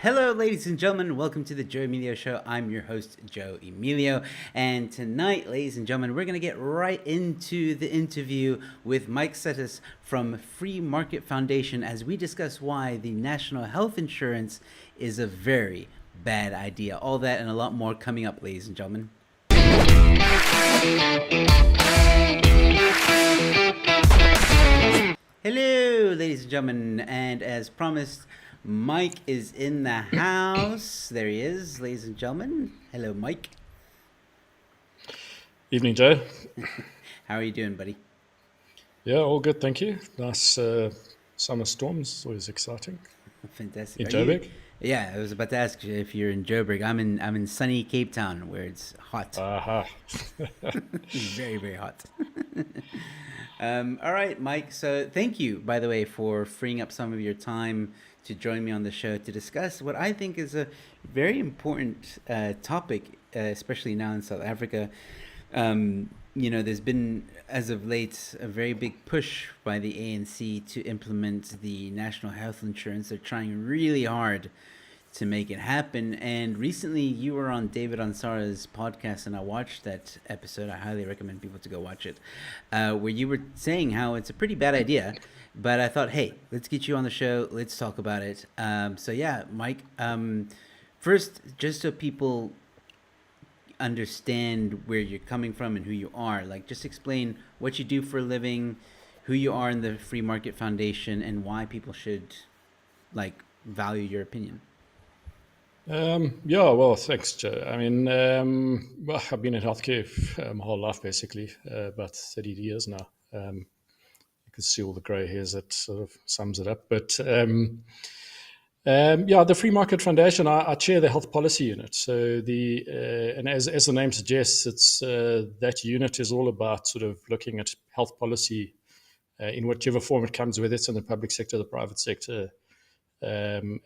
Hello, ladies and gentlemen. Welcome to the Joe Emilio Show. I'm your host, Joe Emilio. And tonight, ladies and gentlemen, we're going to get right into the interview with Mike Settas from Free Market Foundation as we discuss why the national health insurance is a very bad idea. All that and a lot more coming up, ladies and gentlemen. Hello, ladies and gentlemen. And as promised, Mike is in the house. There he is, ladies and gentlemen. Hello, Mike. Evening, Joe. How are you doing, buddy? Yeah, all good, thank you. Nice summer storms, always exciting. Fantastic. In Are you? Joburg? Yeah, I was about to ask you if you're in Joburg. I'm in sunny Cape Town where it's hot. Aha. Very, very hot. All right, Mike. So thank you, by the way, for freeing up some of your time to join me on the show to discuss what I think is a very important topic, especially now in South Africa. There's been, as of late, a very big push by the ANC to implement the national health insurance. They're trying really hard to make it happen. And recently, you were on David Ansara's podcast, and I watched that episode. I highly recommend people to go watch it, where you were saying how it's a pretty bad idea. But I thought, hey, let's get you on the show. Let's talk about it. So yeah, Mike. First, just so people understand where you're coming from and who you are, like just explain what you do for a living, who you are in the Free Market Foundation, and why people should value your opinion. Yeah, well, thanks, Joe. I mean, well, I've been in healthcare my whole life, basically, about 30 years now. You can see all the grey hairs, that sort of sums it up. But yeah, the Free Market Foundation, I chair the health policy unit. So and as the name suggests, it's that unit is all about sort of looking at health policy in whichever form it comes, whether it's in the public sector, the private sector, and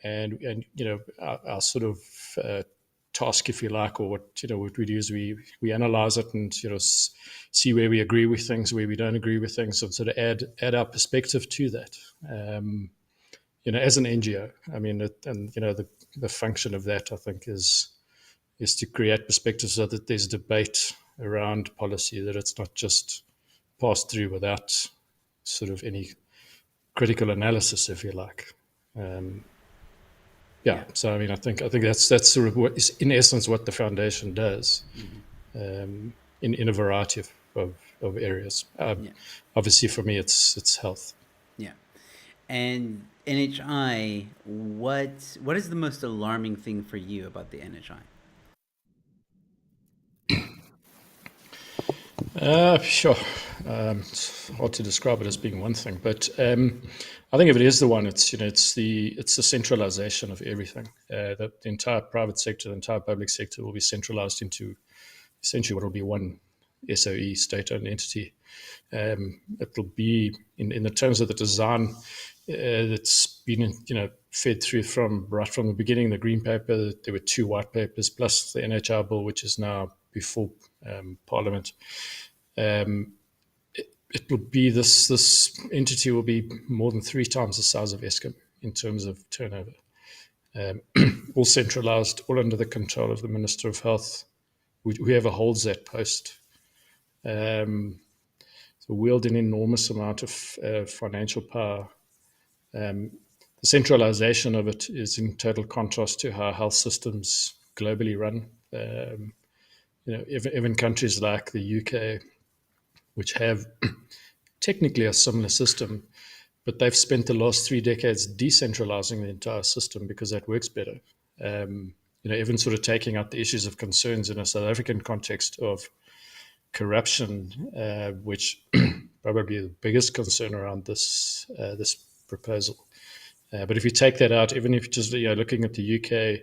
our sort of task, if you like, or what we do is we analyze it and see where we agree with things, where we don't agree with things, and sort of add our perspective to that. As an NGO, I mean, the function of that, I think, is to create perspective so that there's debate around policy, that it's not just passed through without sort of any critical analysis, if you like. So I mean, I think that's sort of what is, in essence, what the foundation does, in a variety of areas. Obviously, for me, it's health. Yeah. And NHI, what is the most alarming thing for you about the NHI? Sure. It's hard to describe it as being one thing, but I think if it is the one, it's the centralization of everything. The entire private sector, the entire public sector will be centralized into essentially what will be one SOE, state-owned entity. It'll be in the terms of the design that's been fed through right from the beginning. The green paper, there were two white papers plus the NHI bill, which is now before Parliament. It will be this entity will be more than 3 times the size of Eskom in terms of turnover. All centralized, all under the control of the Minister of Health, whoever holds that post. So wield an enormous amount of financial power. The centralization of it is in total contrast to how health systems globally run. Even countries like the UK, which have technically a similar system, but they've spent the last 3 decades decentralizing the entire system because that works better. Even sort of taking out the issues of concerns in a South African context of corruption, which probably the biggest concern around this proposal. But if you take that out, even if just looking at the UK,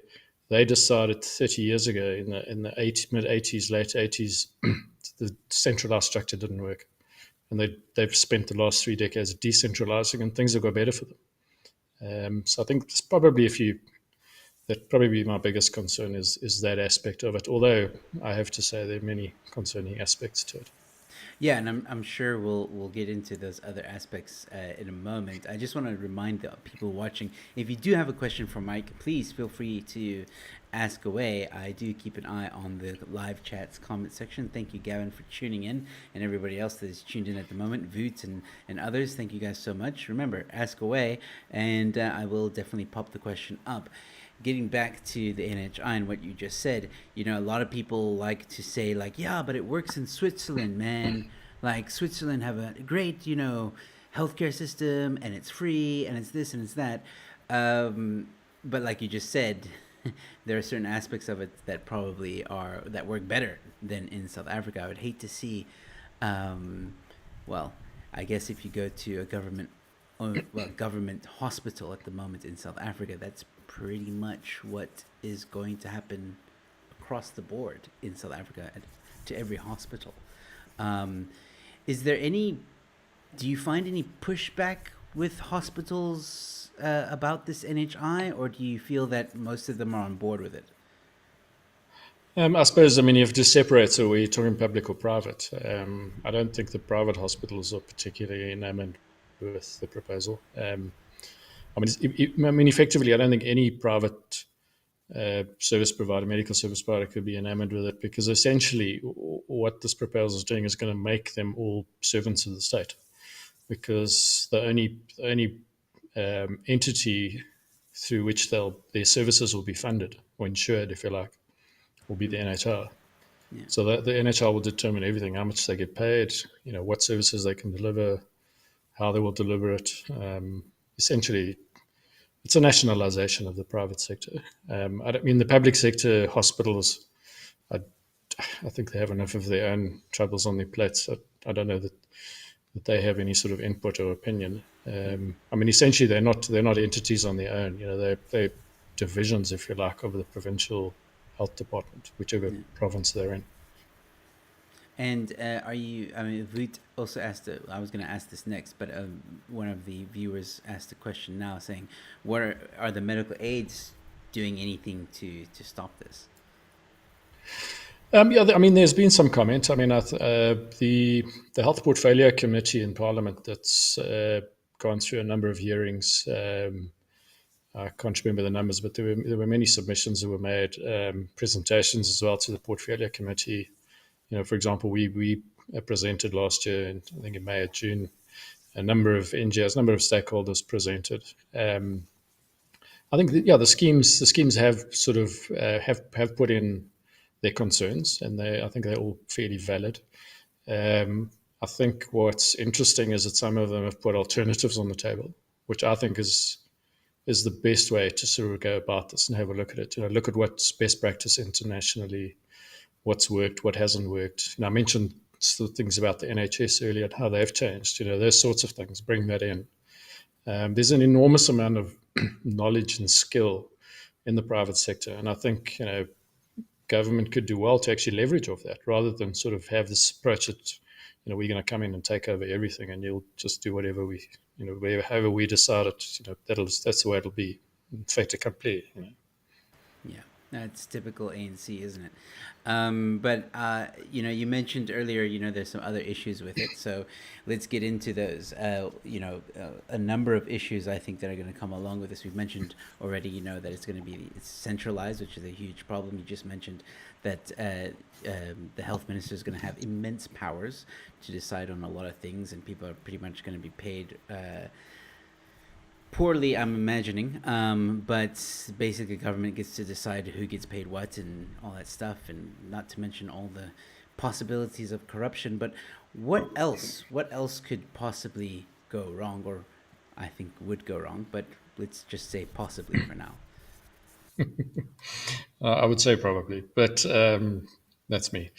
they decided 30 years ago in the mid 80s, late 80s, the centralized structure didn't work, and they've spent the last 3 decades decentralizing, and things have got better for them. So I think it's probably that probably my biggest concern is that aspect of it. Although I have to say there are many concerning aspects to it. Yeah, and I'm sure we'll get into those other aspects in a moment. I just want to remind the people watching, if you do have a question for Mike, please feel free to ask away. I do keep an eye on the live chat's comment section. Thank you, Gavin, for tuning in, and everybody else that is tuned in at the moment, Voot and others. Thank you guys so much. Remember, ask away, and I will definitely pop the question up. Getting back to the NHI and what you just said, a lot of people like to say, like, yeah, but it works in Switzerland, man. Like, Switzerland have a great, healthcare system, and it's free, and it's this and it's that. But like you just said, there are certain aspects of it that probably that work better than in South Africa. I would hate to see, um, well, I guess if you go to a government hospital at the moment in South Africa, that's pretty much what is going to happen across the board in South Africa to every hospital. Um, is there any? Do you find any pushback with hospitals about this NHI, or do you feel that most of them are on board with it? I suppose, I mean, you have to separate, so we're talking public or private. I don't think the private hospitals are particularly enamored with the proposal. I mean, effectively, I don't think any private service provider, medical service provider, could be enamored with it, because essentially what this proposal is doing is going to make them all servants of the state, because the only entity through which their services will be funded or insured, if you like, will be the NHR. Yeah, So the NHR will determine everything: how much they get paid, what services they can deliver, how they will deliver it. Essentially, it's a nationalisation of the private sector. I don't mean the public sector hospitals. I, I think they have enough of their own troubles on their plates. I don't know that they have any sort of input or opinion. I mean, essentially, they're not entities on their own. They're divisions, if you like, of the provincial health department, whichever yeah. province they're in. And are you? I mean, Vut also asked. I was going to ask this next, but one of the viewers asked a question now, saying, "What are the medical aids doing anything to stop this?" Yeah, I mean, there's been some comment. I mean, the Health Portfolio Committee in Parliament that's gone through a number of hearings. I can't remember the numbers, but there were many submissions that were made, presentations as well to the Portfolio Committee. For example, we presented last year, I think in May or June, a number of NGOs, a number of stakeholders presented. I think that, yeah, the schemes have sort of have put in their concerns, and I think they're all fairly valid. I think what's interesting is that some of them have put alternatives on the table, which I think is the best way to sort of go about this and have a look at it. Look at what's best practice internationally, what's worked, what hasn't worked. I mentioned things about the NHS earlier and how they've changed. Those sorts of things. Bring that in. There's an enormous amount of knowledge and skill in the private sector, and I think government could do well to actually leverage off that, rather than sort of have this approach that we're going to come in and take over everything, and you'll just do whatever however we decide it. That's the way it'll be. Fait accompli. Yeah, that's typical ANC, isn't it? But you mentioned earlier, there's some other issues with it. So let's get into those. A number of issues I think that are going to come along with this. We've mentioned already, that it's centralized, which is a huge problem. You just mentioned that the health minister is going to have immense powers to decide on a lot of things, and people are pretty much going to be paid. Poorly, I'm imagining, but basically government gets to decide who gets paid what and all that stuff, and not to mention all the possibilities of corruption. But what else could possibly go wrong, or I think would go wrong, but let's just say possibly for now. I would say probably, but that's me.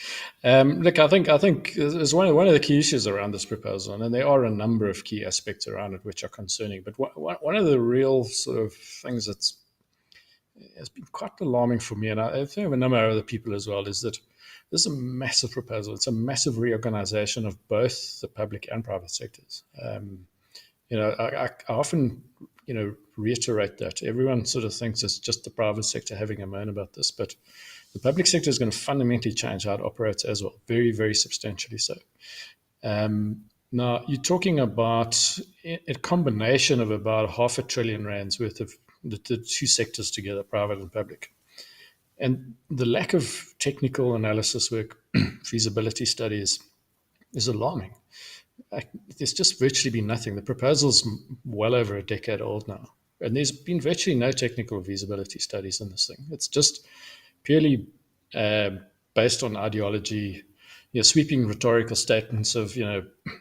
Look, I think there's one of the key issues around this proposal, and there are a number of key aspects around it which are concerning. But one of the real sort of things that's has been quite alarming for me, and I think of a number of other people as well, is that this is a massive proposal. It's a massive reorganization of both the public and private sectors. I often reiterate that. Everyone sort of thinks it's just the private sector having a moan about this, but the public sector is going to fundamentally change how it operates as well, very, very substantially so. Now, you're talking about a combination of about R500 billion worth of the two sectors together, private and public. And the lack of technical analysis work, feasibility studies, is alarming. There's just virtually been nothing. The proposal's well over a decade old now, and there's been virtually no technical feasibility studies in this thing. It's just purely uh, based on ideology, sweeping rhetorical statements of,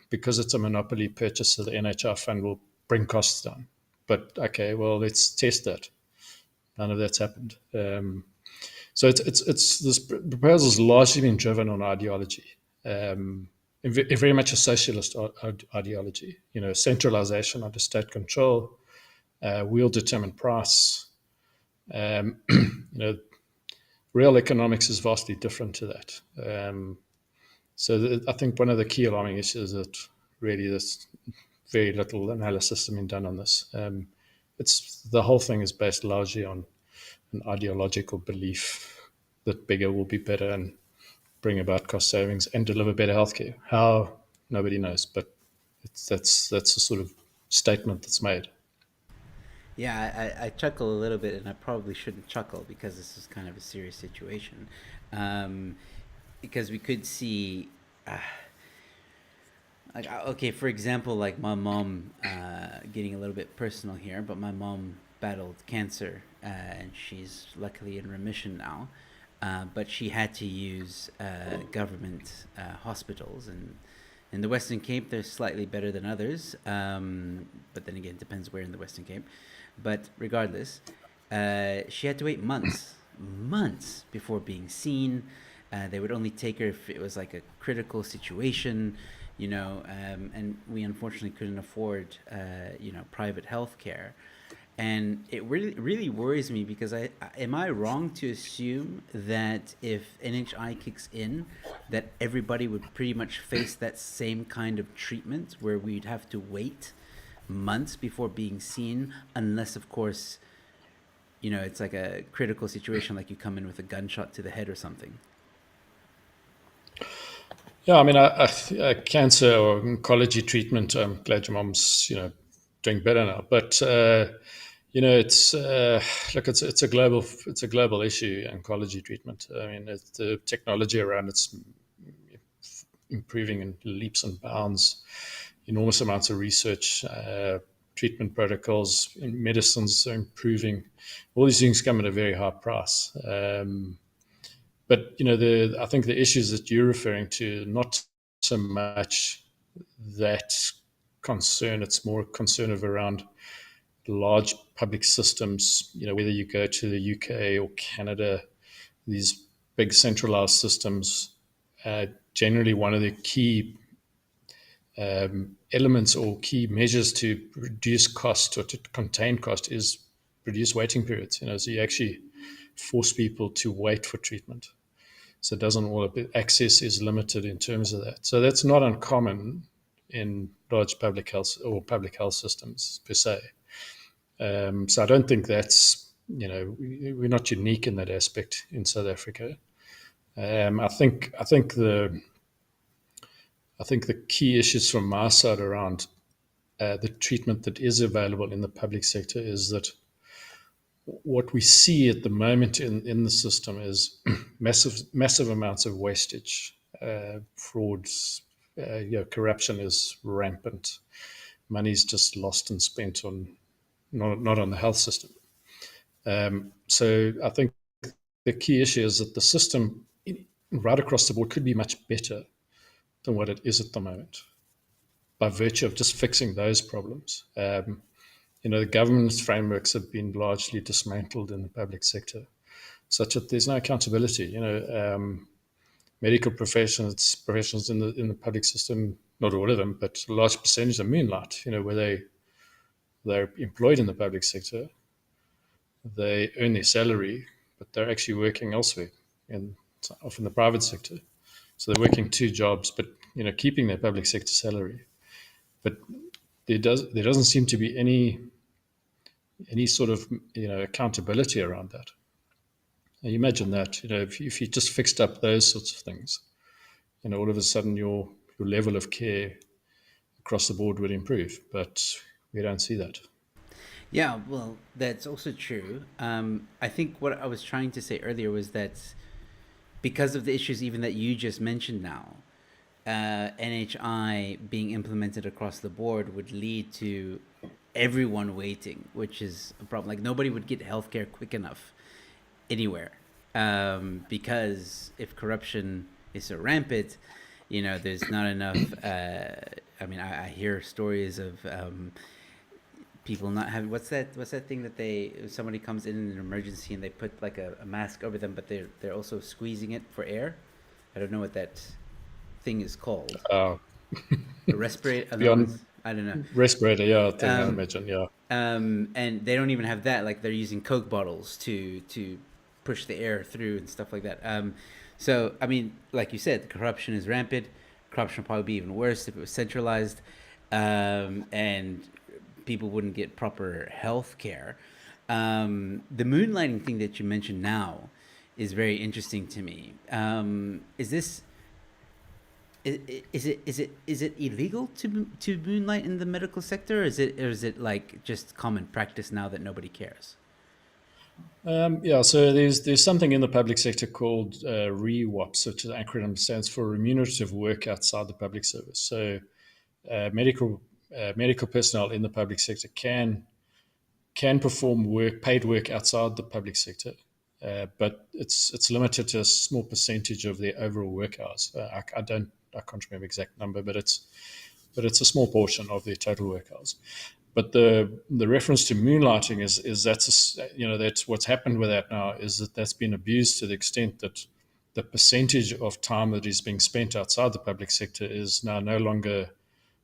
because it's a monopoly purchase, so the NHR fund will bring costs down. But okay, well, let's test that. None of that's happened. So it's this proposal has largely been driven on ideology, very much a socialist ideology. Centralization under state control, we'll determine price. You know, real economics is vastly different to that. I think one of the key alarming issues is that really there's very little analysis has been done on this. It's the whole thing is based largely on an ideological belief that bigger will be better and bring about cost savings and deliver better healthcare. How, nobody knows, but that's a sort of statement that's made. Yeah, I chuckle a little bit, and I probably shouldn't chuckle because this is kind of a serious situation. Um, because we could see, like, okay, for example, like my mom, getting a little bit personal here, but my mom battled cancer, and she's luckily in remission now. But she had to use government hospitals, and in the Western Cape, they're slightly better than others. But then again, it depends where in the Western Cape. But regardless, she had to wait months before being seen. They would only take her if it was like a critical situation, and we unfortunately couldn't afford, private health care. And it really worries me because am I wrong to assume that if NHI kicks in, that everybody would pretty much face that same kind of treatment where we'd have to wait months before being seen, unless of course, it's like a critical situation, like you come in with a gunshot to the head or something. Yeah, I mean, cancer or oncology treatment. I'm glad your mom's doing better now, but it's look, it's a global issue. Oncology treatment. I mean, the technology around it's improving in leaps and bounds. Enormous amounts of research, treatment protocols, medicines are improving. All these things come at a very high price. But I think the issues that you're referring to, not so much that concern. It's more concern of around large public systems. Whether you go to the UK or Canada, these big centralized systems. Generally, one of the key elements or key measures to reduce cost or to contain cost is reduce waiting periods. So you actually force people to wait for treatment. So it doesn't all access is limited in terms of that. So that's not uncommon in large public health or public health systems per se. So I don't think that's we're not unique in that aspect in South Africa. I think the key issues from my side around the treatment that is available in the public sector is that what we see at the moment in the system is massive amounts of wastage, frauds, corruption is rampant. Money's just lost and spent on not on the health system. So I think the key issue is that the system right across the board could be much better than what it is at the moment by virtue of just fixing those problems. The government's frameworks have been largely dismantled in the public sector, such that there's no accountability. Medical professionals in the public system, not all of them, but a large percentage of moonlight. Where they're employed in the public sector, they earn their salary, but they're actually working elsewhere, and often the private sector. So they're working two jobs, but keeping their public sector salary. But there doesn't seem to be any any sort of accountability around that. Now, you imagine that if you just fixed up those sorts of things, all of a sudden your level of care across the board would improve. But we don't see that. Yeah, well, that's also true. I think what I was trying to say earlier was that because of the issues even that you just mentioned now, NHI being implemented across the board would lead to everyone waiting, which is a problem. Like nobody would get healthcare quick enough anywhere, because if corruption is so rampant, there's not enough. I mean, I hear stories of people not having what's that thing that they somebody comes in an emergency and they put like a mask over them, but they're also squeezing it for air. I don't know what that thing is called. Uh, A respirator? No, Beyond it's I don't know. respirator, yeah, thing I Um, imagine, yeah. and they don't even have that. Like they're using Coke bottles to push the air through and stuff like that. So I mean, like you said, corruption is rampant. Corruption would probably be even worse if it was centralized, and people wouldn't get proper health care. The moonlighting thing that you mentioned now is very interesting to me. Is it illegal to moonlight in the medical sector? Or is it like just common practice now that nobody cares? Yeah, so there's something in the public sector called REWAPS, which is an acronym stands for remunerative work outside the public service. So medical personnel in the public sector can perform paid work outside the public sector, but it's limited to a small percentage of their overall work hours. I can't remember the exact number, but it's a small portion of their total work hours. But the reference to moonlighting is that's what's happened with that now is that's been abused to the extent that the percentage of time that is being spent outside the public sector is now no longer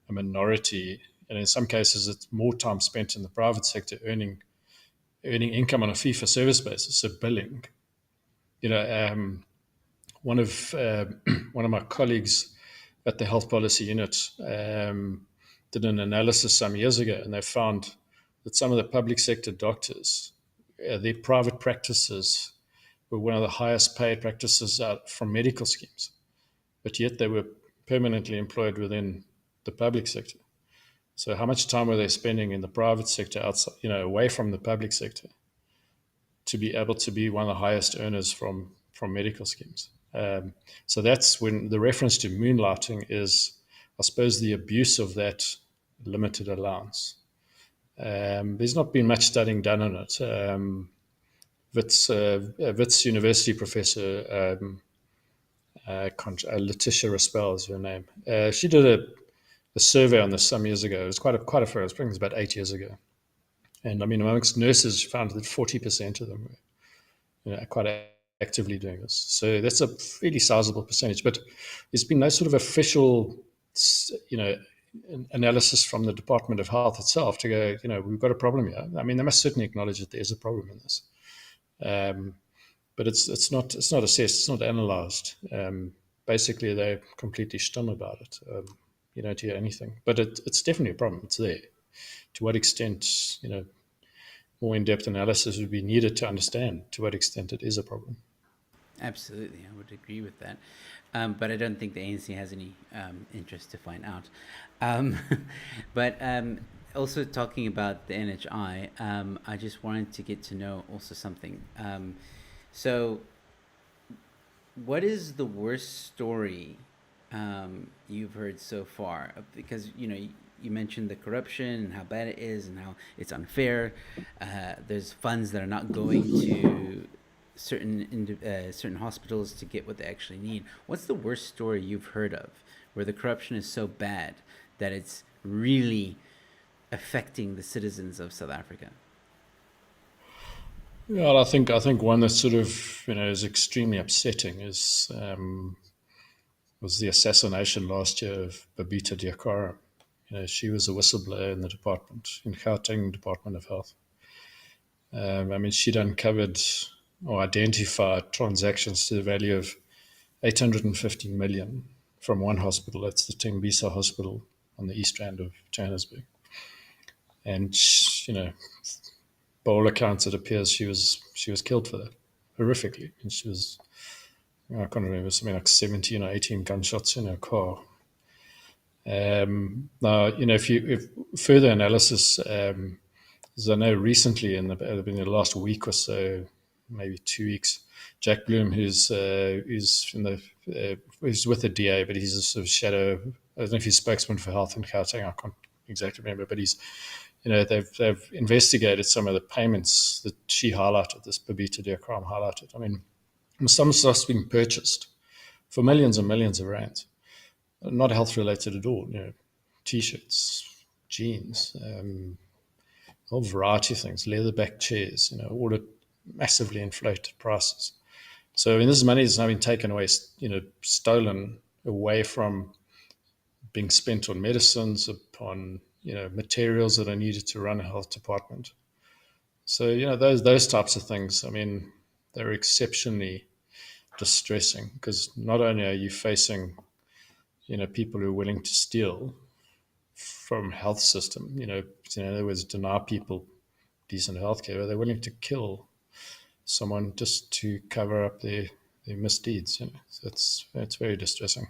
a minority, and in some cases it's more time spent in the private sector earning income on a fee for service basis, so billing. You know, one of one of my colleagues at the health policy unit did an analysis some years ago, and they found that some of the public sector doctors, their private practices were one of the highest paid practices out from medical schemes, but yet they were permanently employed within the public sector. So how much time were they spending in the private sector outside, away from the public sector, to be able to be one of the highest earners from medical schemes? So that's when the reference to moonlighting is, I suppose, the abuse of that limited allowance. There's not been much studying done on it. Wits University professor Letitia Raspel is her name. She did a survey on this some years ago. It was quite a fair. I think it was about 8 years ago. And I mean, amongst nurses, found that 40% of them were quite actively doing this. So that's a fairly sizable percentage. But there's been no sort of official, you know, analysis from the Department of Health itself to go, we've got a problem here. I mean, they must certainly acknowledge that there's a problem in this. But it's not assessed, it's not analysed. Basically, they're completely stum about it. You don't hear anything, but it's definitely a problem. It's there. To what extent, more in-depth analysis would be needed to understand to what extent it is a problem. Absolutely, I would agree with that. But I don't think the ANC has any interest to find out. Um, but also talking about the NHI, I just wanted to get to know also something. So, what is the worst story you've heard so far? Because you mentioned the corruption and how bad it is and how it's unfair. There's funds that are not going to certain hospitals to get what they actually need. What's the worst story you've heard of where the corruption is so bad that it's really affecting the citizens of South Africa? Well, I think one that sort of is extremely upsetting is was the assassination last year of Babita Diakara. She was a whistleblower in the department in Gauteng Department of Health. I mean, she'd uncovered or identified transactions to the value of 850 million from one hospital. That's the Tembisa Hospital on the east rand of Johannesburg. And, by all accounts, it appears she was killed for that horrifically, and she was, I can't remember, something like 17 or 18 gunshots in her car. Now, if further analysis, as I know recently in the last week or so, maybe 2 weeks, Jack Bloom, who's with the DA, but he's a sort of shadow. I don't know if he's spokesman for health in Gauteng. I can't exactly remember, but they've investigated some of the payments that she highlighted. This Babita Deokaram highlighted. I mean, some stuff's been purchased for millions and millions of rands, not health related at all. T-shirts, jeans, a whole variety of things, leatherback chairs, all at massively inflated prices. So, this money has now been taken away, stolen away from being spent on medicines, upon materials that are needed to run a health department. So, those types of things. I mean, they're exceptionally distressing, because not only are you facing people who are willing to steal from health system, in other words, deny people decent healthcare, but they're willing to kill someone just to cover up their misdeeds. So it's very distressing.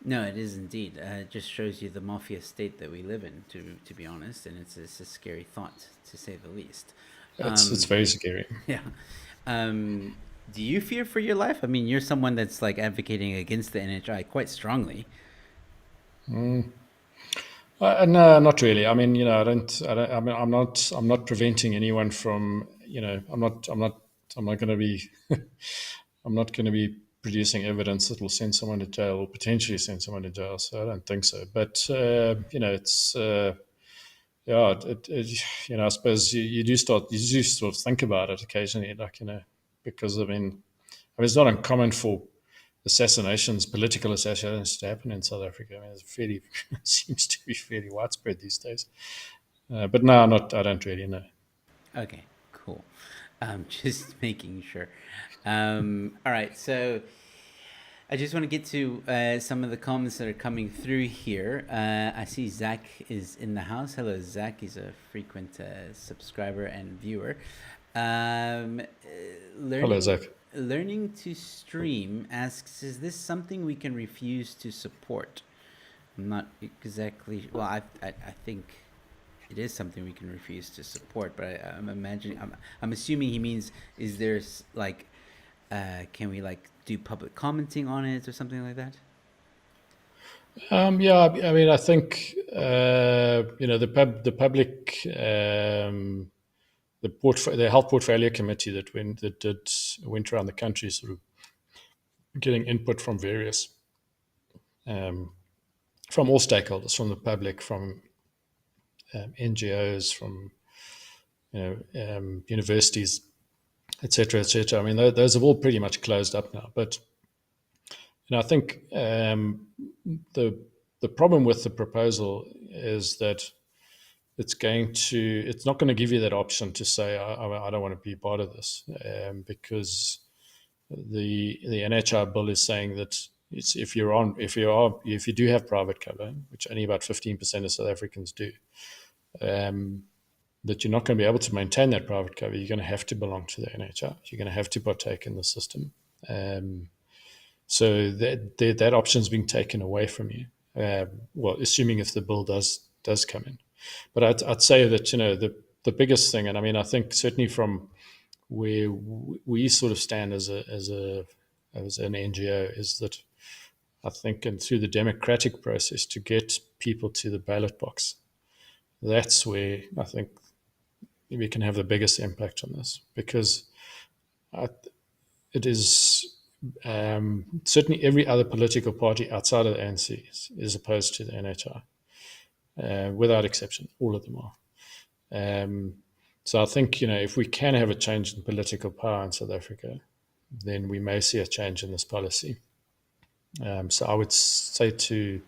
No, it is indeed. It just shows you the mafia state that we live in, to be honest, and it's a scary thought, to say the least. It's very scary. Yeah. Um, do you fear for your life? I mean, you're someone that's like advocating against the NHI quite strongly. No, not really. I mean, I mean, I'm not preventing anyone from. I'm not going to be. I'm not going to be producing evidence that will send someone to jail or potentially send someone to jail. So I don't think so. But it's. Yeah, I suppose you do sort of think about it occasionally, like, because it's not uncommon for assassinations, political assassinations, to happen in South Africa. I mean, it seems to be fairly widespread these days. But no, not. I don't really know. Okay, cool. Just making sure. All right, so I just want to get to some of the comments that are coming through here. I see Zach is in the house. Hello, Zach. He's a frequent subscriber and viewer. Um, uh, Hello, learning Zach. learning to stream asks, is this something we can refuse to support? I'm not exactly. Well, I think it is something we can refuse to support, but I'm imagining. I'm assuming he means, is there like, can we like do public commenting on it or something like that? Yeah, I mean, I think the public, the health portfolio committee that went around the country, sort of getting input from various, um, from all stakeholders, from the public, from NGOs, from universities, etc., etc. I mean, those have all pretty much closed up now. But I think the the problem with the proposal is that it's not going to give you that option to say, I don't want to be part of this, because the NHI bill is saying that if you do have private cover, which only about 15% of South Africans do, um, that you're not going to be able to maintain that private cover. You're going to have to belong to the NHI. You're going to have to partake in the system. Um, so that option's being taken away from you. Well, assuming if the bill does come in. But I'd say that the biggest thing, and I mean, I think certainly from where we sort of stand as an NGO, is that I think, and through the democratic process, to get people to the ballot box, that's where I think we can have the biggest impact on this, because I, it is certainly every other political party outside of the ANC is opposed to the NHI, without exception. All of them are. Um, so I think if we can have a change in political power in South Africa, then we may see a change in this policy. So I would say to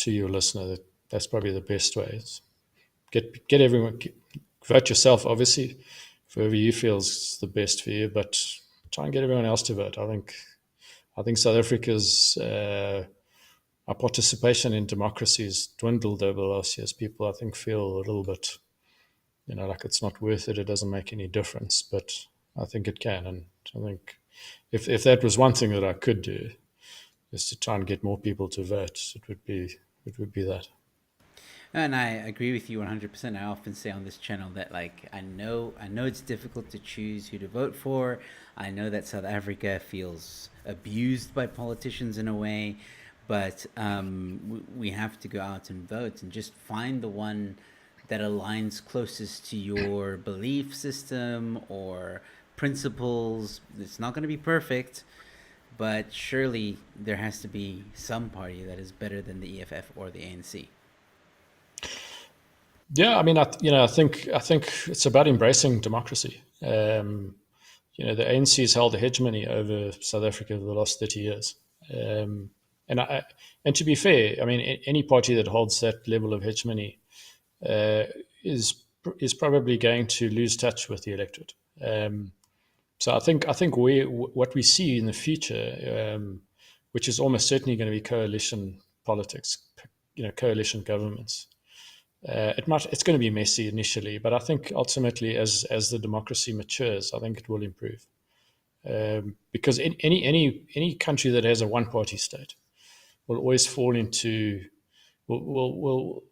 your listener that that's probably the best way. Is get everyone, vote yourself, obviously, for whoever you feel is the best for you, but try and get everyone else to vote. I think South Africa's our participation in democracy has dwindled over the last years. People, I think, feel a little bit like it's not worth it. It doesn't make any difference. But I think it can, and I think if that was one thing that I could do, is to try and get more people to vote, it would be that. And I agree with you 100%. I often say on this channel that like I know it's difficult to choose who to vote for. I know that South Africa feels abused by politicians in a way, but we have to go out and vote and just find the one that aligns closest to your belief system or principles. It's not going to be perfect, but surely there has to be some party that is better than the EFF or the ANC. Yeah, I mean, I think it's about embracing democracy. The ANC has held a hegemony over South Africa for the last 30 years. Um, and I, and to be fair, I mean, any party that holds that level of hegemony uh, is is probably going to lose touch with the electorate. So I think what we see in the future, which is almost certainly going to be coalition politics, coalition governments. It's going to be messy initially, but I think ultimately, as the democracy matures, I think it will improve. Because in any country that has a one party state will always fall into will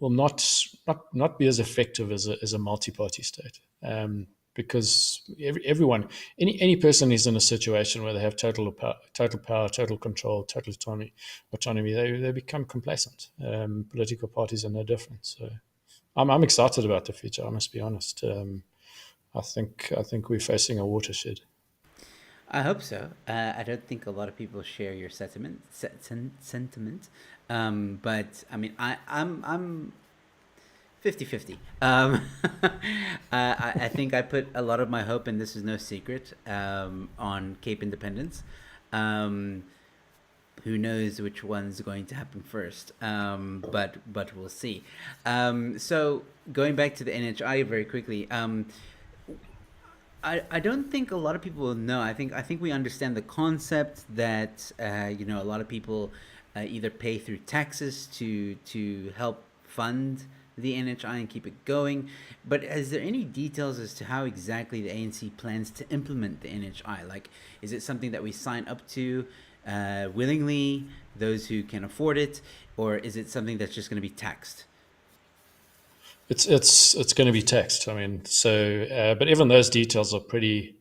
not be as effective as a multi party state. Because everyone, any person is in a situation where they have total power, total control, total autonomy, they become complacent. Political parties are no different. So I'm excited about the future. I must be honest. I think we're facing a watershed. I hope so. I don't think a lot of people share your sentiment. But I mean, I'm 50-50. I think I put a lot of my hope, and this is no secret, on Cape Independence. Um, who knows which one's going to happen first? But we'll see. So going back to the NHI very quickly. I don't think a lot of people will know. I think we understand the concept that a lot of people either pay through taxes to help fund the NHI and keep it going. But is there any details as to how exactly the ANC plans to implement the NHI? Like, is it something that we sign up to willingly, those who can afford it, or is it something that's just going to be taxed? It's going to be text. I mean, but even those details are pretty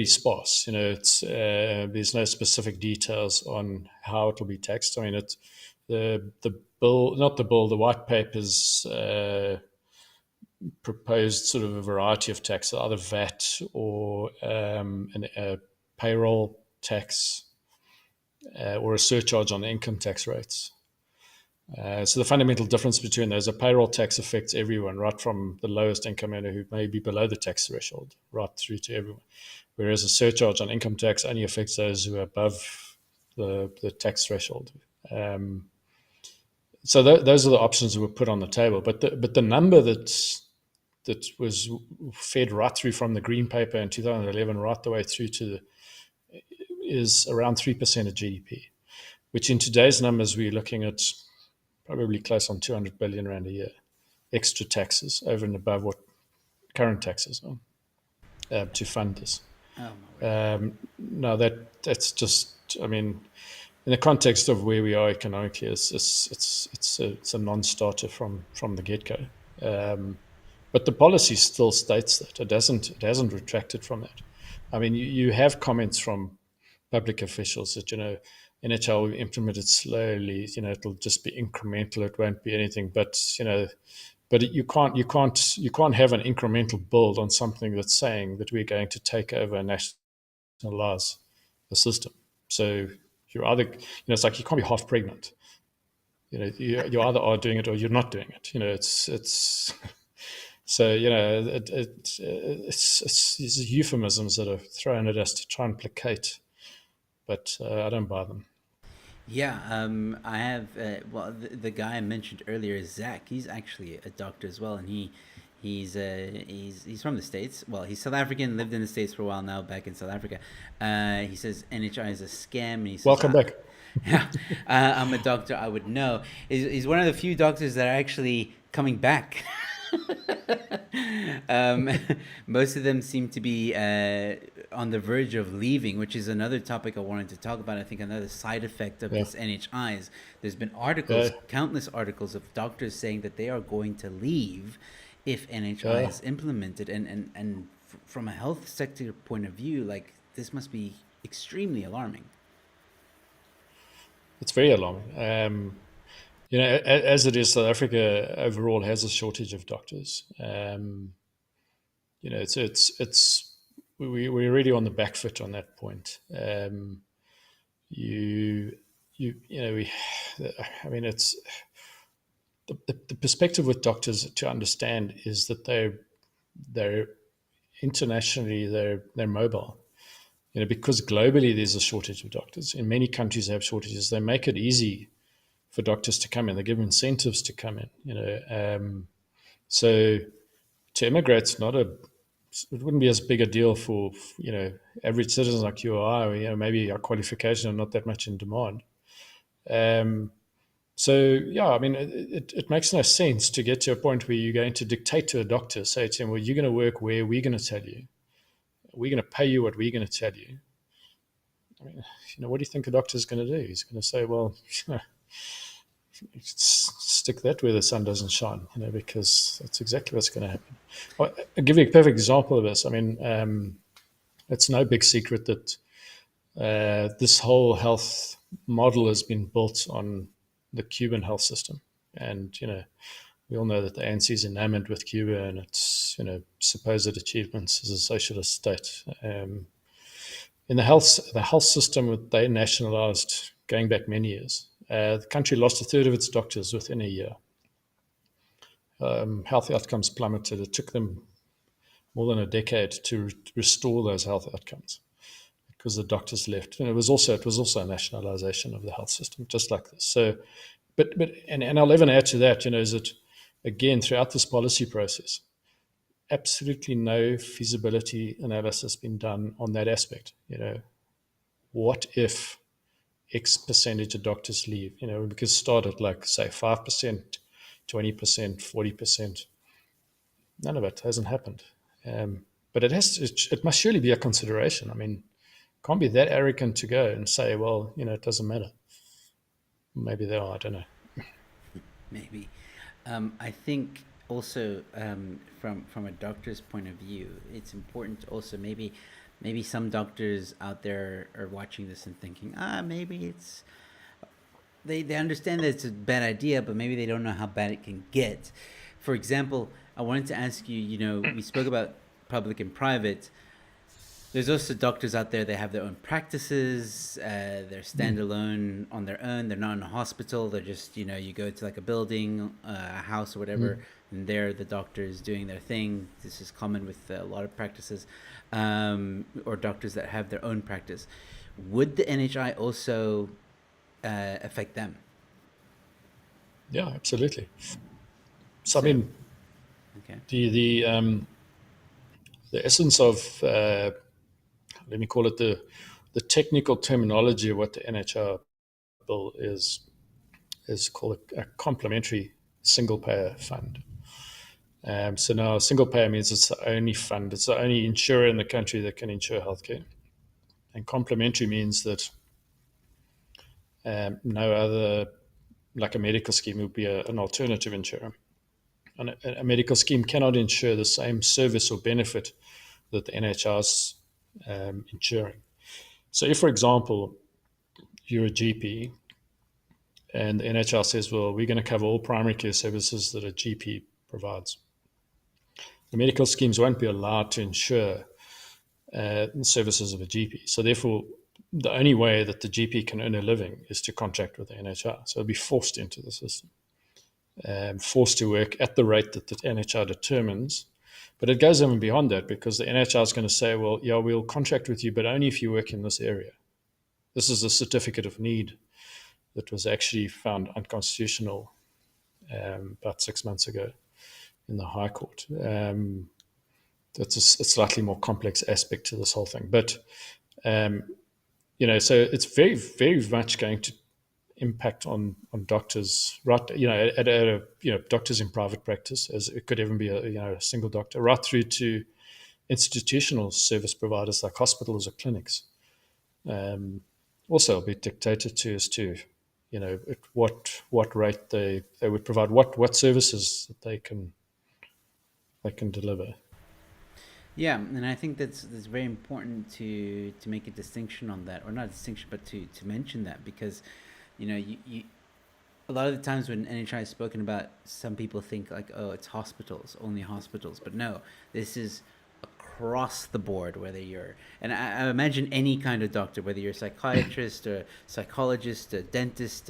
sparse. There's no specific details on how it will be taxed. I mean, it's the bill, not the bill, the white papers proposed sort of a variety of taxes, either VAT or a payroll tax or a surcharge on income tax rates. So the fundamental difference between those, a payroll tax affects everyone, right from the lowest income earner who may be below the tax threshold, right through to everyone. Whereas a surcharge on income tax only affects those who are above the tax threshold. So those are the options that were put on the table. But the number that was fed right through from the Green Paper in 2011 right the way through to is around 3% of GDP, which in today's numbers we're looking at probably close on 200 billion rand a year extra taxes over and above what current taxes are to fund this. Oh my word. No, that's just, I mean, in the context of where we are economically, it's a non-starter from the get-go. But the policy still states that it hasn't retracted from that. I mean, you have comments from public officials that NHL will implement it slowly. It'll just be incremental. It won't be anything. But you can't have an incremental build on something that's saying that we're going to take over and nationalize the system. So you're either it's like you can't be half pregnant. You either are doing it or you're not doing it. It's so it's these euphemisms that are thrown at us to try and placate, but I don't buy them. Yeah, I have. Well, the guy I mentioned earlier is Zach. He's actually a doctor as well, and he's from the States. Well, he's South African, lived in the States for a while now, back in South Africa. He says NHI is a scam, and he says, Welcome back. yeah, I'm a doctor. I would know. He's one of the few doctors that are actually coming back. um, most of them seem to be on the verge of leaving, which is another topic I wanted to talk about. I think another side effect of Yeah, this NHI is there's been yeah, articles, countless articles of doctors saying that they are going to leave if NHI yeah. is implemented. From a health sector point of view, like this must be extremely alarming. It's very alarming. As it is, South Africa overall has a shortage of doctors. It's we're really on the back foot on that point. You you know we, I mean, it's the perspective with doctors to understand is that they're internationally they're mobile. Because globally there's a shortage of doctors. In many countries they have shortages. They make it easy for doctors to come in. They give incentives to come in. So to immigrate's not a it wouldn't be as big a deal for average citizens like you or I. Maybe our qualifications are not that much in demand. Um, so yeah, I mean, it makes no sense to get to a point where you're going to dictate to a doctor, say to him, "Well, you're going to work where we're going to tell you. We're going to pay you what we're going to tell you." I mean, what do you think a doctor's going to do? He's going to say, "Well, stick that where the sun doesn't shine," because that's exactly what's going to happen. I'll give you a perfect example of this. I mean, it's no big secret that this whole health model has been built on the Cuban health system. And, we all know that the ANC is enamored with Cuba and its, supposed achievements as a socialist state. In the health system that they nationalized going back many years, the country lost a third of its doctors within a year. Health outcomes plummeted. It took them more than a decade to restore those health outcomes because the doctors left. And it was also a nationalization of the health system, just like this. So, and I'll even add to that, is that again throughout this policy process, absolutely no feasibility analysis been done on that aspect. What if X percentage of doctors leave? We could start at like say 5%, 20%, 40%. None of it hasn't happened. But it must surely be a consideration. I mean, can't be that arrogant to go and say, well, it doesn't matter. Maybe they are. I don't know. Maybe. I think also from a doctor's point of view, it's important to also maybe some doctors out there are watching this and thinking, maybe it's they understand that it's a bad idea, but maybe they don't know how bad it can get. For example, I wanted to ask you, we spoke about public and private. There's also doctors out there that have their own practices. They're standalone on their own. They're not in a hospital. They're just, you go to like a building, a house or whatever, and there the doctors doing their thing. This is common with a lot of practices, or doctors that have their own practice. Would the NHI also affect them? Yeah, absolutely. So I So, mean, okay. the essence of let me call it the technical terminology of what the NHR bill is called a complementary single payer fund. So now a single payer means it's the only fund, it's the only insurer in the country that can insure healthcare. And complementary means that no other, like a medical scheme, would be an alternative insurer. And a medical scheme cannot insure the same service or benefit that the NHR is insuring. So, if, for example, you're a GP and the NHR says, well, we're going to cover all primary care services that a GP provides, the medical schemes won't be allowed to insure the services of a GP. So, therefore, the only way that the GP can earn a living is to contract with the NHR. So, it'll be forced into the system, forced to work at the rate that the NHR determines. But it goes even beyond that because the NHR is going to say, well, yeah, we'll contract with you, but only if you work in this area. This is a certificate of need that was actually found unconstitutional about 6 months ago in the High Court. That's a slightly more complex aspect to this whole thing. But, so it's very, very much going to impact on doctors, right? At a, doctors in private practice, as it could even be a single doctor, right through to institutional service providers like hospitals or clinics. Um, Also, it'll be dictated to as to at what rate they would provide what services that they can deliver. Yeah, and I think that's very important to make a distinction on that, or not a distinction, but to mention that, because you a lot of the times when NHI is spoken about, some people think like, oh, it's hospitals, only hospitals, but no, this is across the board. Whether you're, and I imagine any kind of doctor, whether you're a psychiatrist or psychologist, a dentist,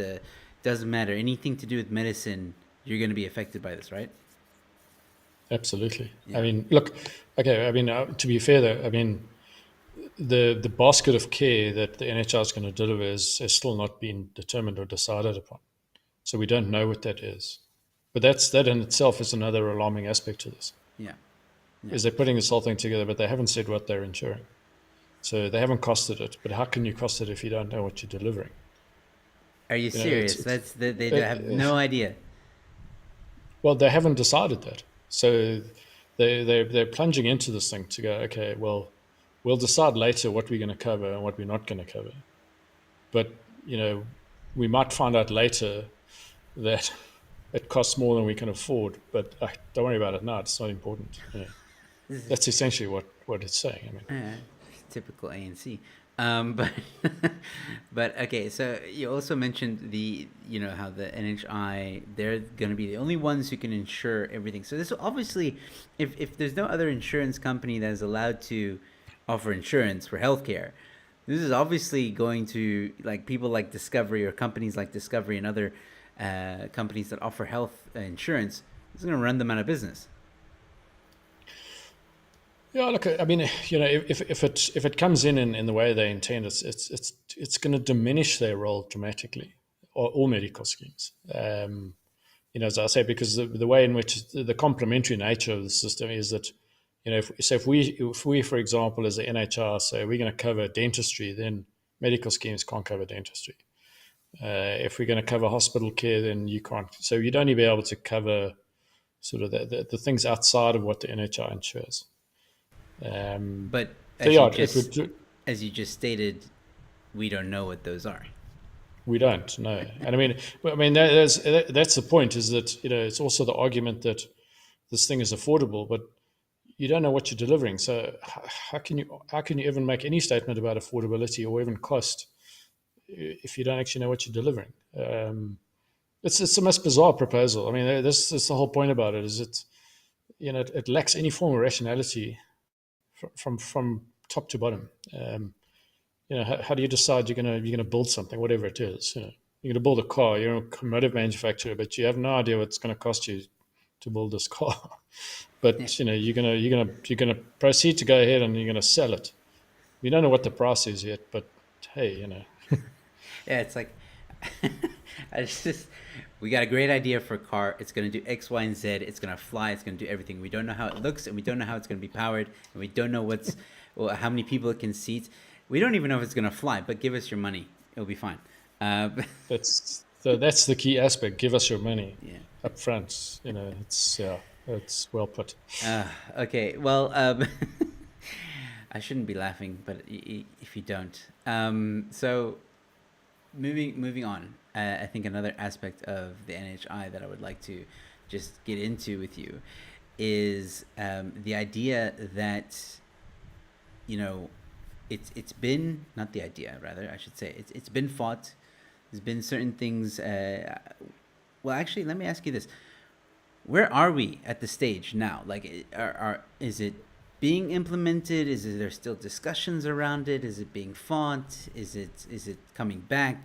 doesn't matter, anything to do with medicine, you're going to be affected by this, right? Absolutely. I Yeah. mean, look, okay. I mean, to be fair, though, I mean, the basket of care that the NHR is going to deliver has still not been determined or decided upon. So we don't know what that is. But that in itself is another alarming aspect to this. Yeah. Yeah. Is they're putting this whole thing together, but they haven't said what they're insuring. So they haven't costed it. But how can you cost it if you don't know what you're delivering? Are you You know, it's, serious? it's That's they have uh, no idea. well, they haven't decided that. So they're plunging into this thing to go, okay, well, we'll decide later what we're going to cover and what we're not going to cover. But we might find out later that it costs more than we can afford. But don't worry about it now. It's not important. This is That's essentially what it's saying. I mean, uh, typical ANC. But but okay. So you also mentioned how the NHI, they're going to be the only ones who can insure everything. So this will obviously, if there's no other insurance company that is allowed to offer insurance for healthcare, this is obviously going to, like, people like Discovery, or companies like Discovery and other companies that offer health insurance. This is going to run them out of business. yeah. Look, I mean, if it comes in the way they intend, it's going to diminish their role dramatically, or all medical schemes. As I say, because the way in which the complementary nature of the system is that, if we, for example, as the NHR say we're going to cover dentistry, then medical schemes can't cover dentistry. If we're going to cover hospital care, then you can't. So you'd only be able to cover sort of the things outside of what the NHR insures. But So yeah, it would. as you just stated, we don't know what those are. We don't know, and that's the point. Is that it's also the argument that this thing is affordable, but you don't know what you're delivering. So how can you even make any statement about affordability or even cost if you don't actually know what you're delivering? It's the most bizarre proposal. I mean, this is the whole point about it. Is it lacks any form of rationality from top to bottom. How do you decide you're gonna build something, whatever it is? You're gonna build a car. You're a automotive manufacturer, but you have no idea what it's gonna cost you to build this car. Yeah, But you're gonna proceed to go ahead and you're gonna sell it. We don't know what the price is yet, but hey. yeah. It's like it's just, we got a great idea for a car. It's gonna do X, Y, and Z. It's gonna fly. It's gonna do everything. We don't know how it looks, and we don't know how it's gonna be powered, and we don't know how many people it can seat. We don't even know if it's gonna fly. But give us your money. It'll be fine. Uh, That's the key aspect. Give us your money yeah. up front. It's well put. Okay. Well, I shouldn't be laughing, but if you don't, so moving on. I think another aspect of the NHI that I would like to just get into with you is the idea that you know it's been, not the idea, rather I should say, it's been fought. There's been certain things. Well, actually, let me ask you this: where are we at the stage now? Like, is it being implemented? There still discussions around it? Is it being fought? Is it coming back?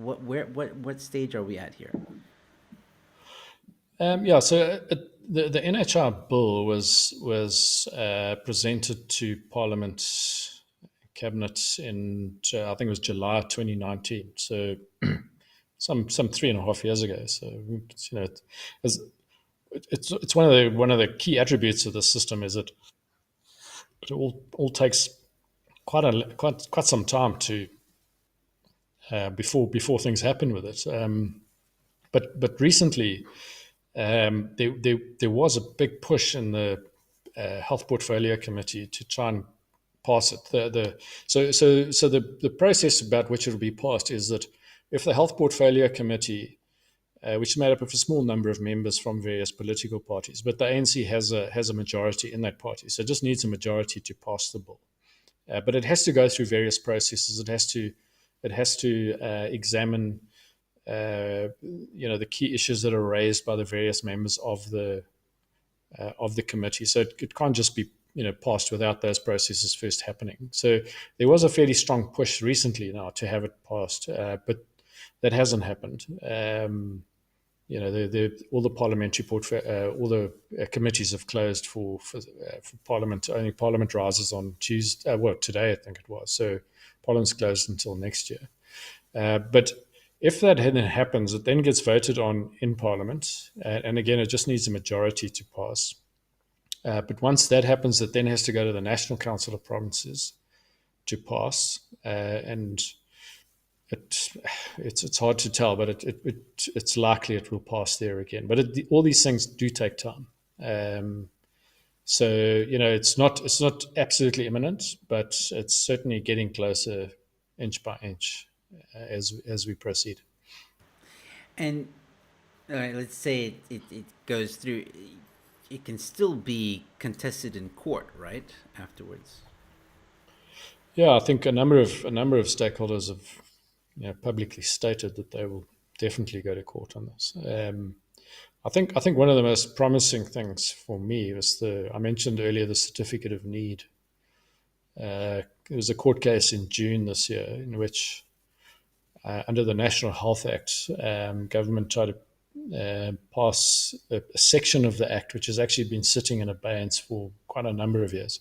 What stage are we at here? Yeah, so the NHR bill was presented to Parliament Cabinet in I think it was July 2019. So some 3.5 years ago. So it's, it's one of the key attributes of the system is that it all takes quite some time before things happen with it. But recently, there was a big push in the Health Portfolio Committee to try and pass it. The process about which it will be passed is that if the Health Portfolio Committee, which is made up of a small number of members from various political parties, but the ANC has a majority in that party, so it just needs a majority to pass the bill. But it has to go through various processes. It has to examine the key issues that are raised by the various members of the committee. So it can't just be passed without those processes first happening. So there was a fairly strong push recently now to have it passed, but that hasn't happened. All the parliamentary all the committees have closed for Parliament. Only Parliament rises on Tuesday. Well, today I think it was. So Parliament's closed until next year. But if that happens, it then gets voted on in Parliament, and again, it just needs a majority to pass. But once that happens, it then has to go to the National Council of Provinces to pass, and it's hard to tell, but it's likely it will pass there again. But all these things do take time. So it's not absolutely imminent, but it's certainly getting closer inch by inch as we proceed. And let's say it goes through, it can still be contested in court, right? Afterwards. Yeah, I think a number of stakeholders have publicly stated that they will definitely go to court on this. I think one of the most promising things for me was I mentioned earlier the certificate of need. There was a court case in June this year in which, under the National Health Act, government tried to pass a section of the act which has actually been sitting in abeyance for quite a number of years.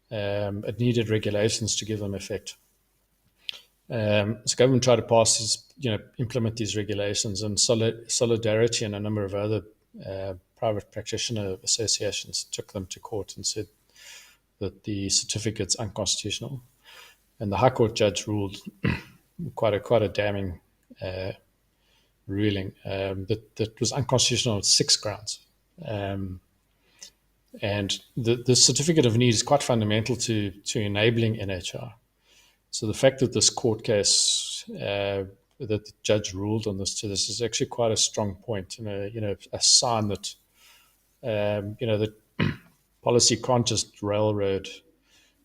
It needed regulations to give them effect. So government tried to pass implement these regulations, and Solidarity and a number of other private practitioner associations took them to court and said that the certificate's unconstitutional. And the High Court judge ruled quite a damning ruling that was unconstitutional on 6 grounds. And the certificate of need is quite fundamental to enabling NHR. So the fact that this court case that the judge ruled on this is actually quite a strong point, and a sign that that policy can't just railroad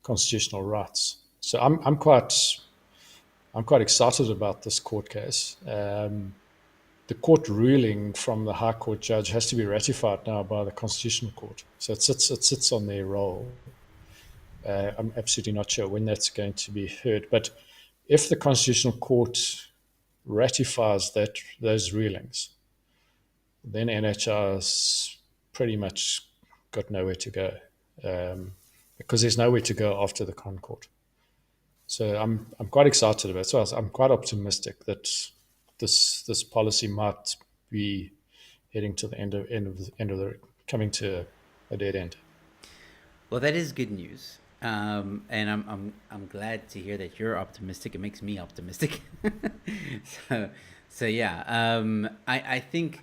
constitutional rights. So I'm quite excited about this court case. The court ruling from the High Court judge has to be ratified now by the Constitutional Court. So it sits on their roll. I'm absolutely not sure when that's going to be heard. But if the Constitutional Court ratifies those rulings, then NHR's pretty much got nowhere to go, because there's nowhere to go after the Con Court. So I'm quite excited about it. So I'm quite optimistic that this policy might be heading to the end of the coming to a dead end. Well, that is good news. And I'm glad to hear that you're optimistic. It makes me optimistic. so so yeah. I think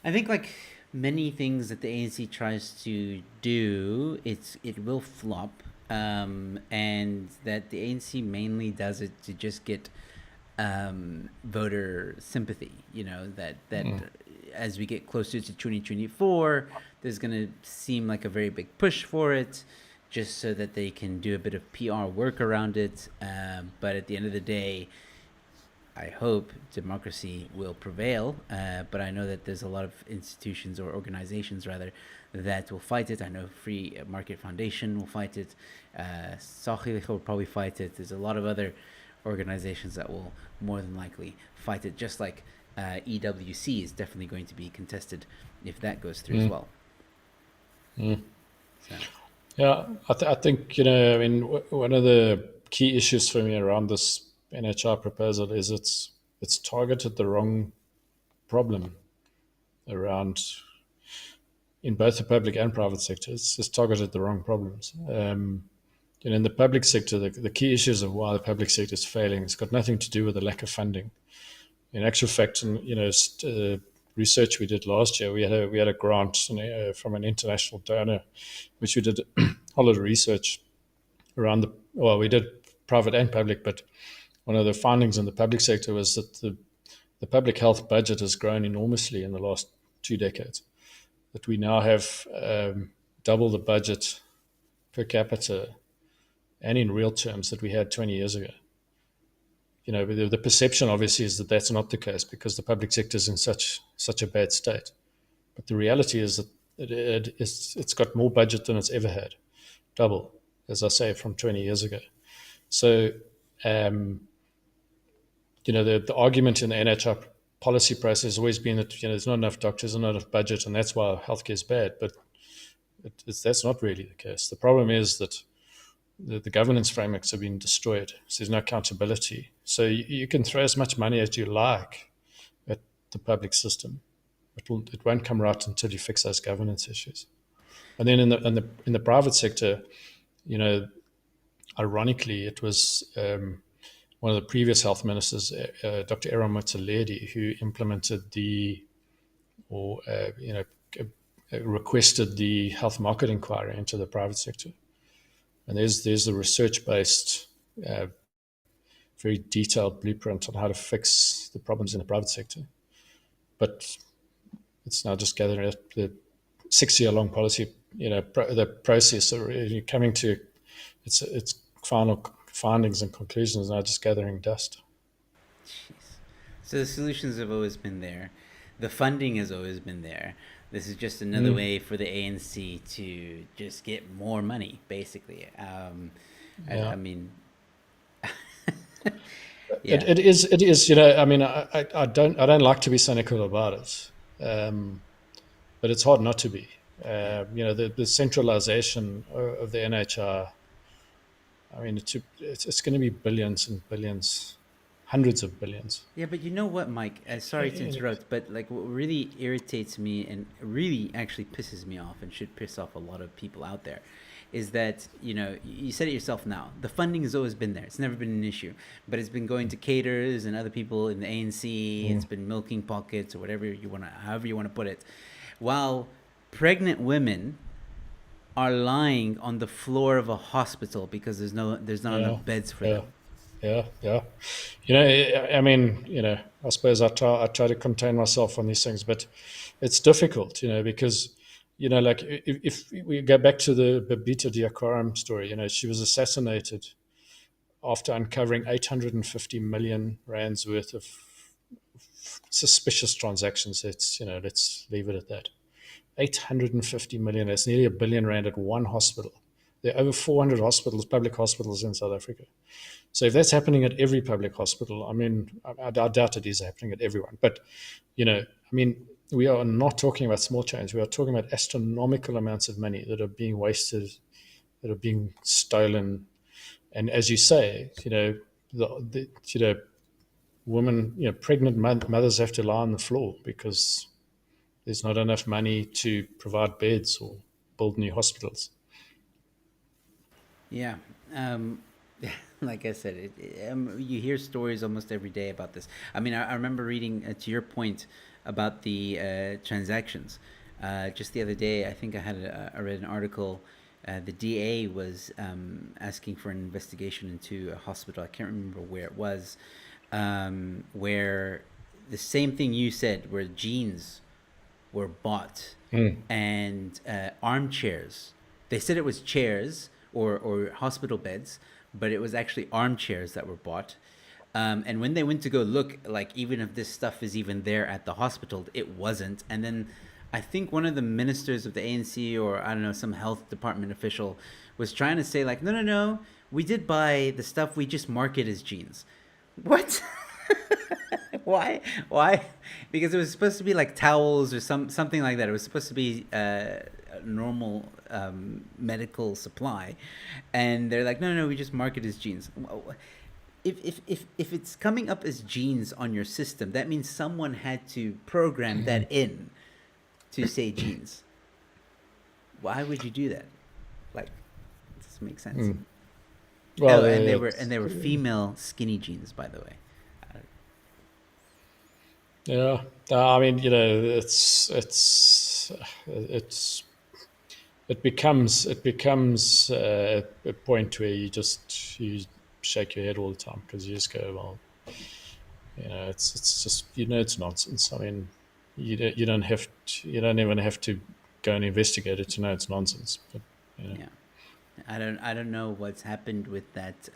like many things that the ANC tries to do, it will flop. And that the ANC mainly does it to just get voter sympathy. That as we get closer to 2024, there's going to seem like a very big push for it, just so that they can do a bit of PR work around it. But at the end of the day, I hope democracy will prevail. But I know that there's a lot of institutions, or organizations rather, that will fight it. I know Free Market Foundation will fight it. Sachilech will probably fight it. There's a lot of other organizations that will more than likely fight it, just like EWC is definitely going to be contested if that goes through as well. So. Yeah, I think I mean, one of the key issues for me around this NHR proposal is it's targeted the wrong problem around, in both the public and private sectors. It's targeted the wrong problems. in the public sector, the key issues of why the public sector is failing, it's got nothing to do with the lack of funding. In actual fact, research we did last year, we had a grant from an international donor, which we did holiday research around we did private and public, but one of the findings in the public sector was that the public health budget has grown enormously in the last 2 decades. That we now have double the budget per capita and in real terms that we had 20 years ago. The perception obviously is that that's not the case because the public sector is in such a bad state. But the reality is that it's got more budget than it's ever had, double, as I say, from 20 years ago. So, the argument in the NHR policy process has always been that there's not enough doctors and not enough budget, and that's why healthcare is bad. But that's not really the case. The problem is that the governance frameworks have been destroyed. So there's no accountability. So you can throw as much money as you like at the public system. It won't come right until you fix those governance issues. And then in the private sector, ironically, it was one of the previous health ministers, Dr. Aaron Motsoaledi, who implemented requested the health market inquiry into the private sector. And there's a research-based, very detailed blueprint on how to fix the problems in the private sector. But it's now just gathering up the 6-year-long policy, the process coming to its final findings and conclusions now just gathering dust. Jeez. So the solutions have always been there. The funding has always been there. This is just another way for the ANC to just get more money, basically. I mean, yeah. It is. I don't like to be cynical about it, but it's hard not to be. The centralization of the NHR. I mean, it's going to be billions and billions, hundreds of billions. Yeah, but you know what, Mike? Sorry to interrupt, but like what really irritates me and really actually pisses me off and should piss off a lot of people out there is that, you said it yourself now, the funding has always been there. It's never been an issue, but it's been going to caterers and other people in the ANC. It's been milking pockets or whatever however you want to put it. While pregnant women are lying on the floor of a hospital because there's not enough beds for them. Yeah. I suppose I try to contain myself on these things, but it's difficult, because, like if we go back to the Babita Diakaram story, she was assassinated after uncovering 850 million rands worth of suspicious transactions. Let's leave it at that. 850 million, that's nearly R1 billion at one hospital. There are over 400 hospitals, public hospitals in South Africa. So if that's happening at every public hospital, I doubt it is happening at everyone. But, we are not talking about small change. We are talking about astronomical amounts of money that are being wasted, that are being stolen. And as you say, women, pregnant mothers have to lie on the floor because there's not enough money to provide beds or build new hospitals. Yeah. Like I said, you hear stories almost every day about this. I remember reading, to your point, about the transactions. Just the other day, I think I read an article. The DA was asking for an investigation into a hospital. I can't remember where it was, where the same thing you said, where jeans were bought and armchairs. They said it was chairs or hospital beds, but it was actually armchairs that were bought. And when they went to go look, like even if this stuff is even there at the hospital, it wasn't. And then I think one of the ministers of the ANC, or I don't know, some health department official was trying to say like, no, we did buy the stuff, we just mark it as jeans. What? Why? Because it was supposed to be like towels or something like that. It was supposed to be normal medical supply, and they're like, no, we just mark it as jeans. If it's coming up as jeans on your system, that means someone had to program that in to say jeans. Why would you do that? Like, it doesn't make sense. Well, Oh, and they were female skinny jeans, by the way. yeah. I mean, it's it becomes a point where you shake your head all the time because you just go, well, it's just it's nonsense. I mean, you don't even have to go and investigate it to know it's nonsense. But you know, Yeah, I don't know what's happened with that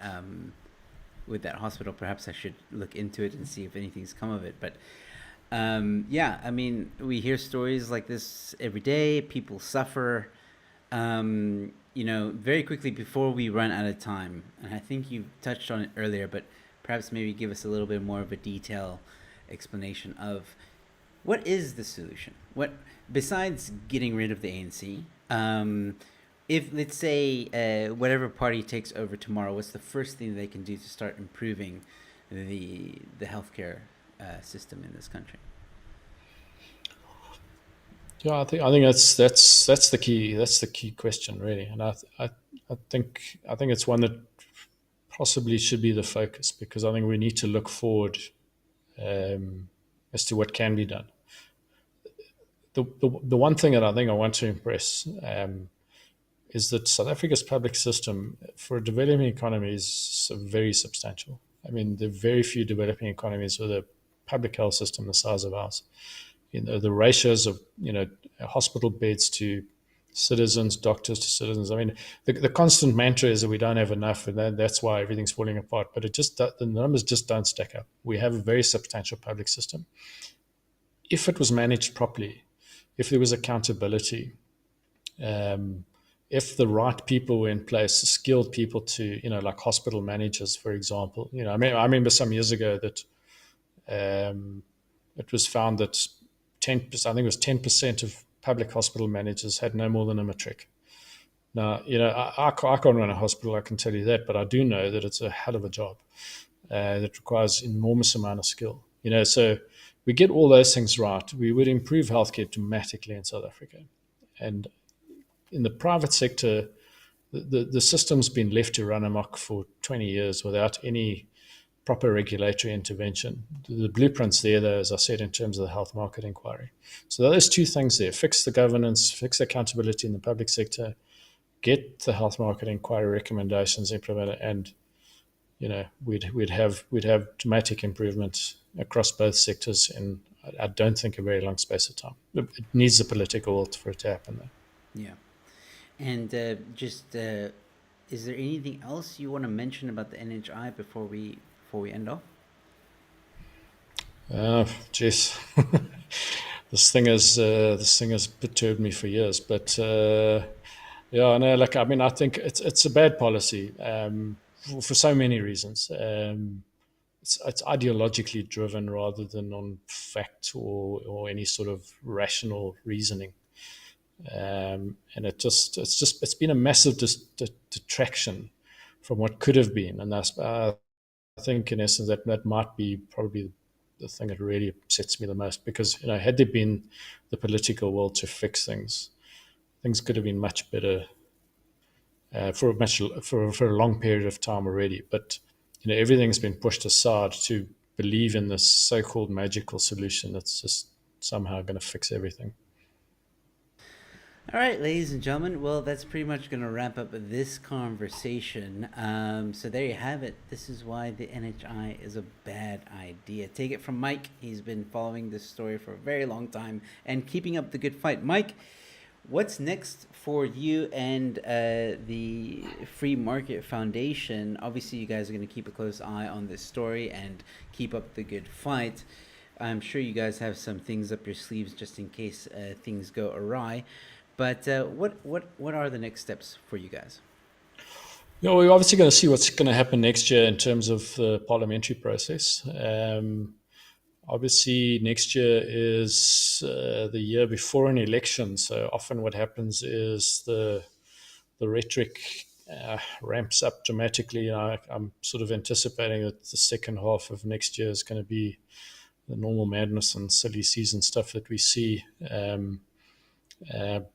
hospital. Perhaps I should look into it and see if anything's come of it. But yeah, I mean, we hear stories like this every day. People suffer. Very quickly before we run out of time, and I think you touched on it earlier, but perhaps maybe give us a little bit more of a detail explanation of what is the solution? What besides getting rid of the ANC? If let's say whatever party takes over tomorrow, what's the first thing they can do to start improving the healthcare system in this country? yeah, I think that's the key question really, and I think it's one that possibly should be the focus because I think we need to look forward as to what can be done. The one thing that I think I want to impress is that South Africa's public system for a developing economy is very substantial. I mean, there are very few developing economies with a public health system the size of ours. The ratios of hospital beds to citizens, doctors to citizens. I mean, the constant mantra is that we don't have enough, and that's why everything's falling apart. But the numbers just don't stack up. We have a very substantial public system. If it was managed properly, if there was accountability, um, if the right people were in place, skilled people to, like hospital managers, for example. I remember some years ago that um, it was found that 10%, I think it was 10% of public hospital managers had no more than a matric. Now, I can't run a hospital, I can tell you that, but I do know that it's a hell of a job that requires enormous amount of skill. So we get all those things right, we would improve healthcare dramatically in South Africa. And in the private sector, the system's been left to run amok for 20 years without any proper regulatory intervention. The blueprint's there, though, as I said, in terms of the health market inquiry. So those two things there: fix the governance, fix the accountability in the public sector, get the health market inquiry recommendations implemented, and we'd have dramatic improvements across both sectors in I don't think a very long space of time. It needs the political will for it to happen, though. Yeah, and just is there anything else you want to mention about the NHI before we end off? Jeez, this thing has perturbed me for years. But yeah, I know. Like, I mean, I think it's a bad policy for so many reasons. It's ideologically driven rather than on fact or any sort of rational reasoning. And it's been a massive detraction from what could have been, and that's I think in essence that might be probably the thing that really upsets me the most because had there been the political will to fix things, things could have been much better for a long period of time already. But everything's been pushed aside to believe in this so-called magical solution that's just somehow going to fix everything. All right, ladies and gentlemen. Well, that's pretty much going to wrap up this conversation. So there you have it. This is why the NHI is a bad idea. Take it from Mike. He's been following this story for a very long time and keeping up the good fight. Mike, what's next for you and the Free Market Foundation? Obviously, you guys are going to keep a close eye on this story and keep up the good fight. I'm sure you guys have some things up your sleeves just in case things go awry. But what are the next steps for you guys? We're obviously going to see what's going to happen next year in terms of the parliamentary process. Obviously, next year is the year before an election. So often, what happens is the rhetoric ramps up dramatically. I'm sort of anticipating that the second half of next year is going to be the normal madness and silly season stuff that we see.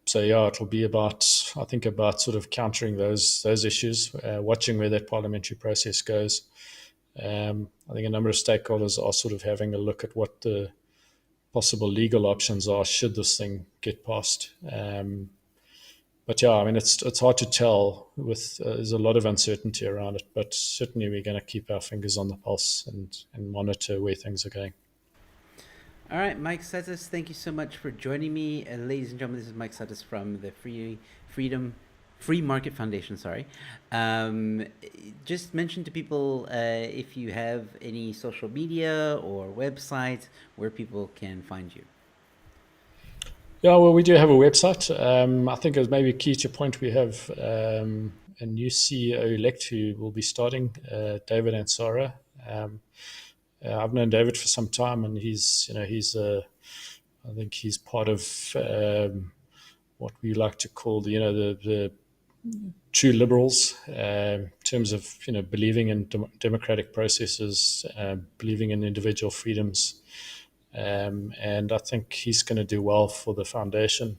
So yeah, it'll be about, I think, about sort of countering those issues, watching where that parliamentary process goes. I think a number of stakeholders are sort of having a look at what the possible legal options are should this thing get passed. But yeah, I mean, it's hard to tell. There's a lot of uncertainty around it, but certainly we're going to keep our fingers on the pulse and monitor where things are going. All right, Mike Settas, thank you so much for joining me. Ladies and gentlemen, this is Mike Settas from the Freedom Free Market Foundation. Sorry. Um, just mention to people if you have any social media or website where people can find you. Yeah, well, we do have a website. I think it's maybe key to point we have a new CEO elect who will be starting, David Ansara. I've known David for some time, and I think he's part of what we like to call the true liberals in terms of believing in democratic processes, believing in individual freedoms, and I think he's going to do well for the foundation.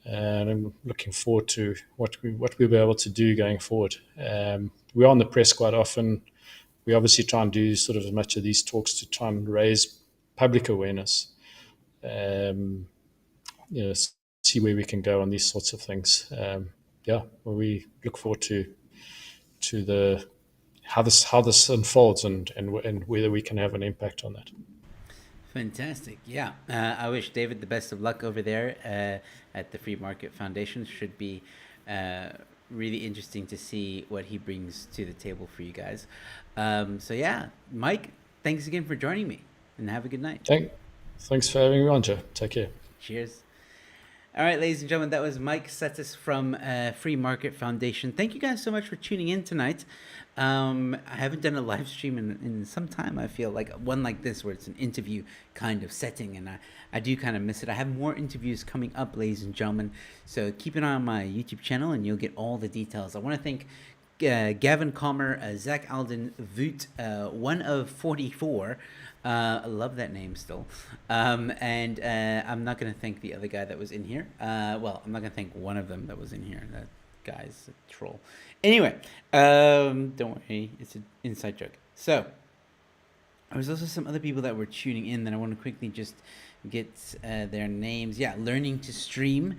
And I'm looking forward to what we'll be able to do going forward. We're on the press quite often. We obviously try and do sort of as much of these talks to try and raise public awareness. Um, you know, see where we can go on these sorts of things. Yeah, well, we look forward to the how this unfolds and whether we can have an impact on that. Fantastic. Yeah. I wish David the best of luck over there at the Free Market Foundation. Should be uh, really interesting to see what he brings to the table for you guys. So, yeah, Mike, thanks again for joining me and have a good night. Thanks for having me on, Joe. Take care. Cheers. All right, ladies and gentlemen, that was Mike Settas from Free Market Foundation. Thank you guys so much for tuning in tonight. I haven't done a live stream in some time. I feel like one like this where it's an interview kind of setting, and I do kind of miss it. I have more interviews coming up, ladies and gentlemen. So keep an eye on my YouTube channel, and you'll get all the details. I want to thank Gavin Comer, Zach Alden Voot, one of 44. I love that name still. And I'm not going to thank the other guy that was in here. Well, I'm not going to thank one of them that was in here. That guy's a troll. Anyway, don't worry. It's an inside joke. So, there was also some other people that were tuning in that I want to quickly just get their names. Yeah, Learning to Stream.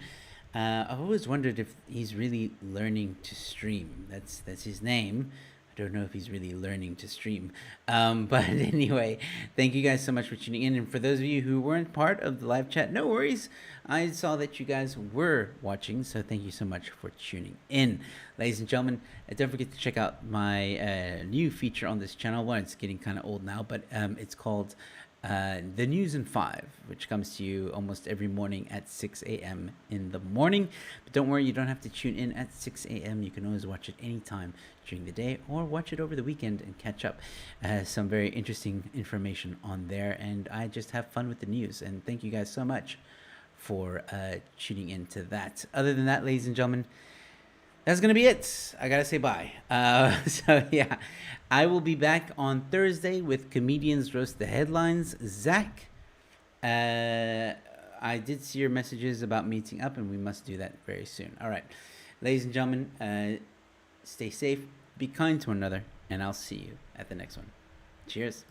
I've always wondered if he's really learning to stream. That's his name. I don't know if he's really learning to stream. But anyway, thank you guys so much for tuning in. And for those of you who weren't part of the live chat, no worries. I saw that you guys were watching, so thank you so much for tuning in. Ladies and gentlemen, don't forget to check out my new feature on this channel. Well, it's getting kind of old now, but it's called The News in 5, which comes to you almost every morning at 6 a.m. in the morning. But don't worry, you don't have to tune in at 6 a.m. You can always watch it anytime during the day or watch it over the weekend and catch up some very interesting information on there. And I just have fun with the news. And thank you guys so much for tuning into that. Other than that, ladies and gentlemen, that's going to be it. I got to say bye. So, yeah, I will be back on Thursday with Comedians Roast the Headlines. Zach, I did see your messages about meeting up, and we must do that very soon. All right. Ladies and gentlemen, stay safe, be kind to one another, and I'll see you at the next one. Cheers.